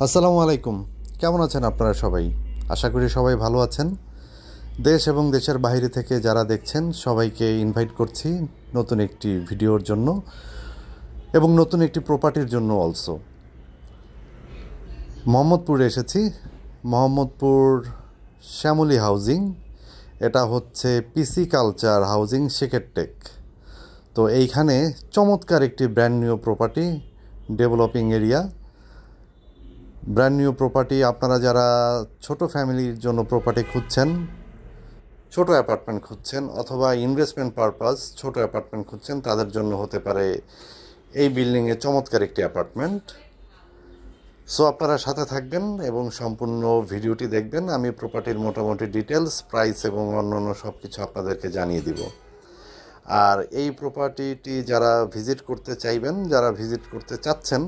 আসসালামু আলাইকুম। কেমন আছেন আপনারা সবাই? আশা করি সবাই ভালো আছেন। দেশ এবং দেশের বাইরে থেকে যারা দেখছেন সবাইকে ইনভাইট করছি নতুন একটি ভিডিওর জন্য এবং নতুন একটি প্রপার্টির জন্য অলসো। মোহাম্মদপুরে এসেছি। মোহাম্মদপুর শ্যামলী হাউজিং। এটা হচ্ছে পিসি কালচার হাউজিং শেখেরটেক। তো এইখানে চমৎকার একটি brand new property, developing area. Brand new property, আপনারা যারা ছোট ফ্যামিলির জন্য প্রপার্টি খুঁজছেন, ছোট অ্যাপার্টমেন্ট খুঁজছেন অথবা ইনভেস্টমেন্ট পারপাস ছোট অ্যাপার্টমেন্ট খুঁজছেন, তাদের জন্য হতে পারে এই বিল্ডিংয়ে চমৎকার একটি অ্যাপার্টমেন্ট। সো আপনারা সাথে থাকবেন এবং সম্পূর্ণ ভিডিওটি দেখবেন। আমি প্রপার্টির মোটামুটি ডিটেলস, প্রাইস এবং অন্যান্য সব কিছু আপনাদেরকে জানিয়ে দিব। আর এই প্রপার্টিটি যারা ভিজিট করতে চাইবেন, যারা ভিজিট করতে চাচ্ছেন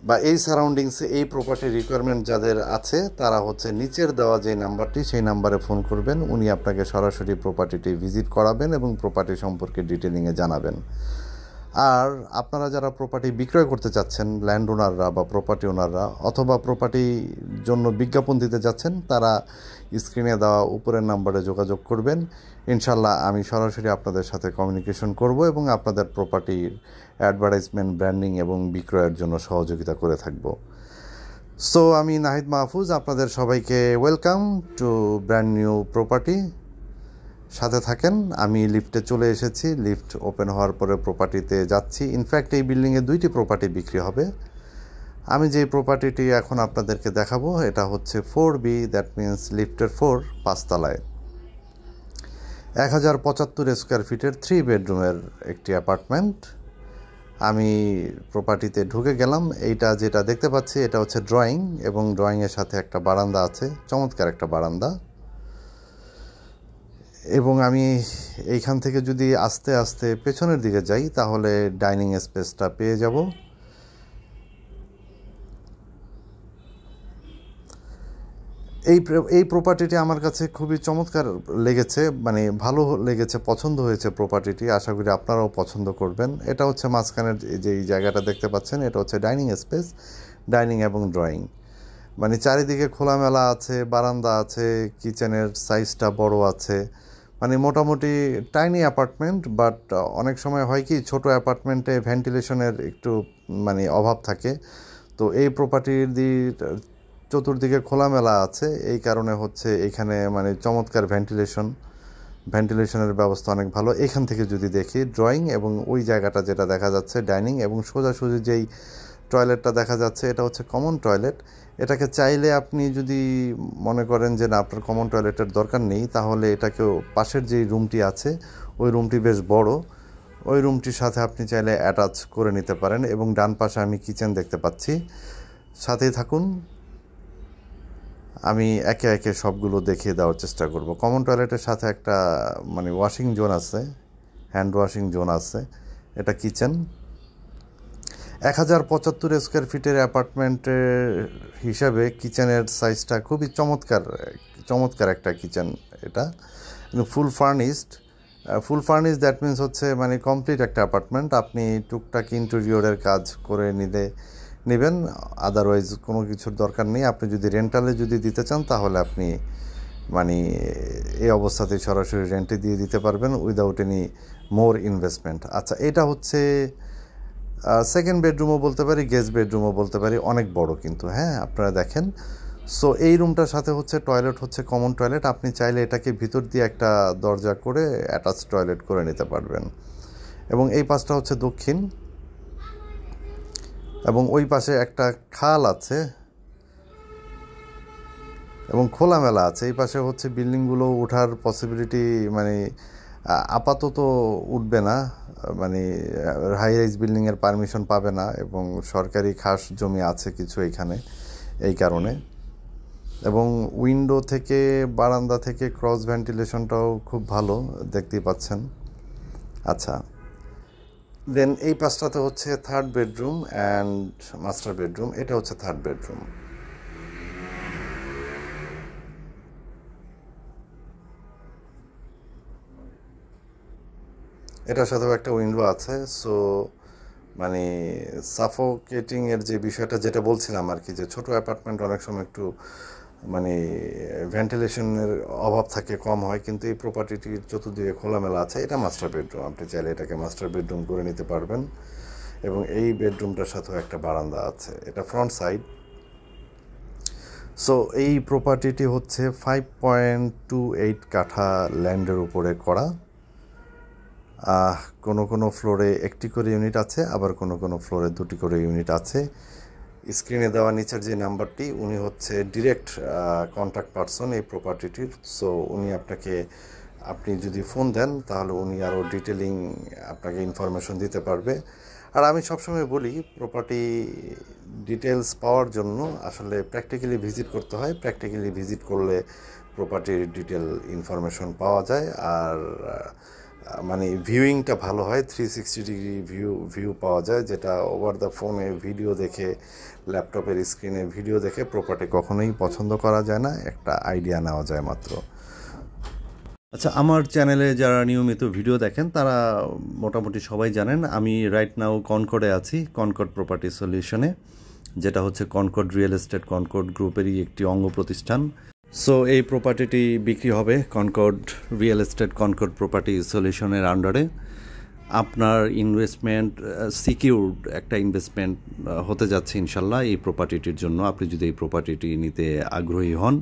বা এই সারাউন্ডিংসে এই প্রপার্টি রিকোয়ারমেন্ট যাদের আছে, তারা হচ্ছে নিচের দেওয়া যে নাম্বারটি, সেই নাম্বারে ফোন করবেন। উনি আপনাকে সরাসরি প্রপার্টিটি ভিজিট করাবেন এবং প্রপার্টি সম্পর্কে ডিটেলিংয়ে জানাবেন। আর আপনারা যারা প্রপার্টি বিক্রয় করতে চাচ্ছেন, ল্যান্ড ওনাররা বা প্রপার্টি ওনাররা, অথবা প্রপার্টির জন্য বিজ্ঞাপন দিতে যাচ্ছেন, তারা স্ক্রিনে দেওয়া উপরের নাম্বারে যোগাযোগ করবেন। ইনশাল্লাহ আমি সরাসরি আপনাদের সাথে কমিউনিকেশন করব এবং আপনাদের প্রপার্টির অ্যাডভার্টাইজমেন্ট, ব্র্যান্ডিং এবং বিক্রয়ের জন্য সহযোগিতা করে থাকব। সো আমি নাহিদ মাহফুজ, আপনাদের সবাইকে welcome to brand new property. সাথে থাকেন। আমি লিফটে চলে এসেছি। লিফট ওপেন হওয়ার পরে প্রপার্টিতে যাচ্ছি। ইনফ্যাক্ট এই বিল্ডিংয়ে দুইটি প্রপার্টি বিক্রি হবে। আমি যে প্রপার্টিটি এখন আপনাদেরকে দেখাবো, এটা হচ্ছে 4B, দ্যাট মিন্স লিফটের 4, 5 তলায় 1075 স্কোয়ার ফিটের 3 বেডরুমের একটি অ্যাপার্টমেন্ট। আমি প্রপার্টিতে ঢুকে গেলাম। এইটা যেটা দেখতে পাচ্ছি এটা হচ্ছে ড্রয়িং, এবং ড্রয়িংয়ের সাথে একটা বারান্দা আছে, চমৎকার একটা বারান্দা। এবং আমি এইখান থেকে যদি আস্তে আস্তে পেছনের দিকে যাই, তাহলে ডাইনিং স্পেসটা পেয়ে যাব। এই প্রপার্টিটি আমার কাছে খুবই চমৎকার লেগেছে, মানে ভালো লেগেছে, পছন্দ হয়েছে প্রপার্টিটি। আশা করি আপনারাও পছন্দ করবেন। এটা হচ্ছে মাঝখানের যে এই জায়গাটা দেখতে পাচ্ছেন, এটা হচ্ছে ডাইনিং স্পেস, ডাইনিং এবং ড্রয়িং। মানে চারিদিকে খোলামেলা আছে, বারান্দা আছে, কিচেনের সাইজটা বড় আছে। মানে মোটামুটি টাইনি অ্যাপার্টমেন্ট, বাট অনেক সময় হয় কি ছোট অ্যাপার্টমেন্টে ভেন্টিলেশনের একটু মানে অভাব থাকে। তো এই প্রপার্টির চতুর্দিকে খোলামেলা আছে, এই কারণে হচ্ছে এখানে মানে চমৎকার ভেন্টিলেশনের ব্যবস্থা অনেক ভালো। এখান থেকে যদি দেখি ড্রয়িং এবং ওই জায়গাটা যেটা দেখা যাচ্ছে ডাইনিং, এবং সোজাসুজি যেই টয়লেটটা দেখা যাচ্ছে এটা হচ্ছে কমন টয়লেট। এটাকে চাইলে আপনি যদি মনে করেন যে না, আপনার কমন টয়লেটের দরকার নেই, তাহলে এটাকেও পাশের যেই রুমটি আছে, ওই রুমটি বেশ বড়, ওই রুমটির সাথে আপনি চাইলে অ্যাটাচ করে নিতে পারেন। এবং ডান পাশে আমি কিচেন দেখতে পাচ্ছি। সাথেই থাকুন, আমি একে একে সবগুলো দেখিয়ে দেওয়ার চেষ্টা করব। কমন টয়লেটের সাথে একটা মানে ওয়াশিং জোন আছে, হ্যান্ড ওয়াশিং জোন আছে। এটা কিচেন। 1075 স্কোয়ার ফিটের অ্যাপার্টমেন্টের হিসাবে কিচেনের সাইজটা খুবই চমৎকার একটা কিচেন। এটা ফুল ফার্নিশড দ্যাট মিন্স হচ্ছে মানে কমপ্লিট একটা অ্যাপার্টমেন্ট। আপনি টুকটাক ইন্টেরিয়রের কাজ করে নেবেন, আদারওয়াইজ কোনো কিছুর দরকার নেই। আপনি যদি রেন্টালে যদি দিতে চান, তাহলে আপনি মানে এই অবস্থাতেই সরাসরি রেন্টে দিয়ে দিতে পারবেন উইদাউট এনি মোর ইনভেস্টমেন্ট। আচ্ছা, এটা হচ্ছে সেকেন্ড বেডরুমও বলতে পারি, গেস্ট বেডরুমও বলতে পারি, অনেক বড় কিন্তু। হ্যাঁ, আপনারা দেখেন। সো এই রুমটার সাথে হচ্ছে টয়লেট হচ্ছে কমন টয়লেট। আপনি চাইলে এটাকে ভিতর দিয়ে একটা দরজা করে অ্যাটাচ টয়লেট করে নিতে পারবেন। এবং এই পাশটা হচ্ছে দক্ষিণ, এবং ওই পাশে একটা খাল আছে এবং খোলামেলা আছে। এই পাশে হচ্ছে বিল্ডিংগুলো ওঠার পসিবিলিটি মানে আপাতত উঠবে না, মানে হাই রাইজ বিল্ডিংয়ের পারমিশন পাবে না, এবং সরকারি খাস জমি আছে কিছু এখানে, এই কারণে। এবং উইন্ডো থেকে, বারান্দা থেকে ক্রস ভেন্টিলেশনটাও খুব ভালো, দেখতেই পাচ্ছেন। আচ্ছা, দেন এই পাশটাতে হচ্ছে third bedroom and master bedroom. এটা হচ্ছে থার্ড বেডরুম। এটার সাথেও একটা উইন্ডো আছে। সো মানে সাফোকেটিংয়ের যে বিষয়টা যেটা বলছিলাম আর কি, যে ছোটো অ্যাপার্টমেন্ট অনেক সময় একটু মানে ভেন্টিলেশনের অভাব থাকে, কম হয়, কিন্তু এই প্রপার্টিটির চতুর্দিকে খোলামেলা আছে। এটা মাস্টার বেডরুম, আপনি চাইলে এটাকে মাস্টার বেডরুম করে নিতে পারবেন। এবং এই বেডরুমটার সাথেও একটা বারান্দা আছে, এটা ফ্রন্ট সাইড। সো এই প্রপার্টিটি হচ্ছে 5.28 কাঠা ল্যান্ডের উপরে করা। কোনো ফ্লোরে একটি করে ইউনিট আছে, আবার কোনো ফ্লোরে দুটি করে ইউনিট আছে। স্ক্রিনে দেওয়া নিচের যে নাম্বারটি, উনি হচ্ছে ডিরেক্ট কন্ট্যাক্ট পারসন এই প্রপার্টিটির। সো উনি আপনি যদি ফোন দেন তাহলে উনি আরও ডিটেলিং আপনাকে ইনফরমেশন দিতে পারবে। আর আমি সবসময় বলি, প্রপার্টি ডিটেলস পাওয়ার জন্য আসলে প্র্যাকটিক্যালি ভিজিট করতে হয়। প্র্যাকটিক্যালি ভিজিট করলে প্রপার্টির ডিটেল ইনফরমেশন পাওয়া যায়। আর মানে ভিউইংটা ভালো হয়, 360 ডিগ্রি ভিউ পাওয়া যায়, যেটা ওভার দ্য ফোনে ভিডিও দেখে, ল্যাপটপের স্ক্রিনে ভিডিও দেখে প্রপার্টি কখনোই পছন্দ করা যায় না, একটা আইডিয়া নেওয়া যায় মাত্র। আচ্ছা, আমার চ্যানেলে যারা নিয়মিত ভিডিও দেখেন তারা মোটামুটি সবাই জানেন আমি রাইট নাও কনকর্ডে আছি, কনকর্ড প্রপার্টি সলিউশনে, যেটা হচ্ছে কনকর্ড রিয়েল এস্টেট কনকর্ড গ্রুপেরই একটি অঙ্গ প্রতিষ্ঠান। সো এই প্রপার্টিটি বিক্রি হবে Concord real estate Concord property সলিউশনের আন্ডারে। আপনার ইনভেস্টমেন্ট সিকিউরড একটা ইনভেস্টমেন্ট হতে যাচ্ছে ইনশাল্লাহ এই প্রপার্টিটির জন্য, আপনি যদি এই প্রপার্টিটি নিতে আগ্রহী হন।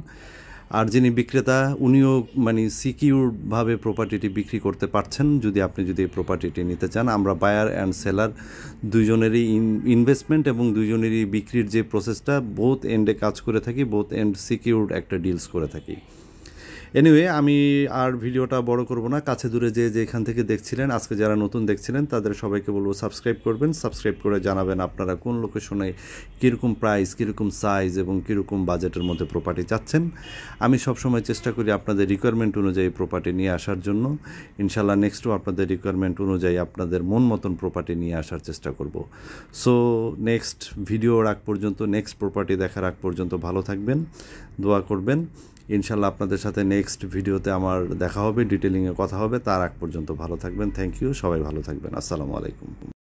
আর যিনি বিক্রেতা উনিও মানে সিকিউরভাবে প্রপার্টিটি বিক্রি করতে পারছেন যদি এই প্রপার্টিটি নিতে চান। আমরা বায়ার অ্যান্ড সেলার দুইজনেরই ইনভেস্টমেন্ট এবং দুইজনেরই বিক্রির যে প্রসেসটা বোথ এন্ডে কাজ করে থাকি, বোথ এন্ড সিকিউরড একটা ডিলস করে থাকি। এনিওয়ে, আমি আর ভিডিওটা বড় করব না। কাছে দূরে যেখান থেকে দেখছিলেন, আজকে যারা নতুন দেখছিলেন তাদের সবাইকে বলবো সাবস্ক্রাইব করবেন। সাবস্ক্রাইব করে জানাবেন আপনারা কোন লোকেশনে কীরকম প্রাইস, কীরকম সাইজ এবং কীরকম বাজেটের মধ্যে প্রপার্টি চাচ্ছেন। আমি সবসময় চেষ্টা করি আপনাদের রিকোয়ারমেন্ট অনুযায়ী প্রপার্টি নিয়ে আসার জন্য। ইনশাল্লাহ নেক্সটও আপনাদের রিকোয়ারমেন্ট অনুযায়ী আপনাদের মন মতন প্রপার্টি নিয়ে আসার চেষ্টা করব। সো নেক্সট ভিডিওর আগ পর্যন্ত, নেক্সট প্রপার্টি দেখার আগ পর্যন্ত ভালো থাকবেন, দোয়া করবেন। ইনশাল্লাহ আপনাদের সাথে নেক্সট ভিডিওতে আমার দেখা হবে, ডিটেলিংয়ে কথা হবে। তার আগ পর্যন্ত ভালো থাকবেন। থ্যাংক ইউ, সবাই ভালো থাকবেন। আসসালামু আলাইকুম।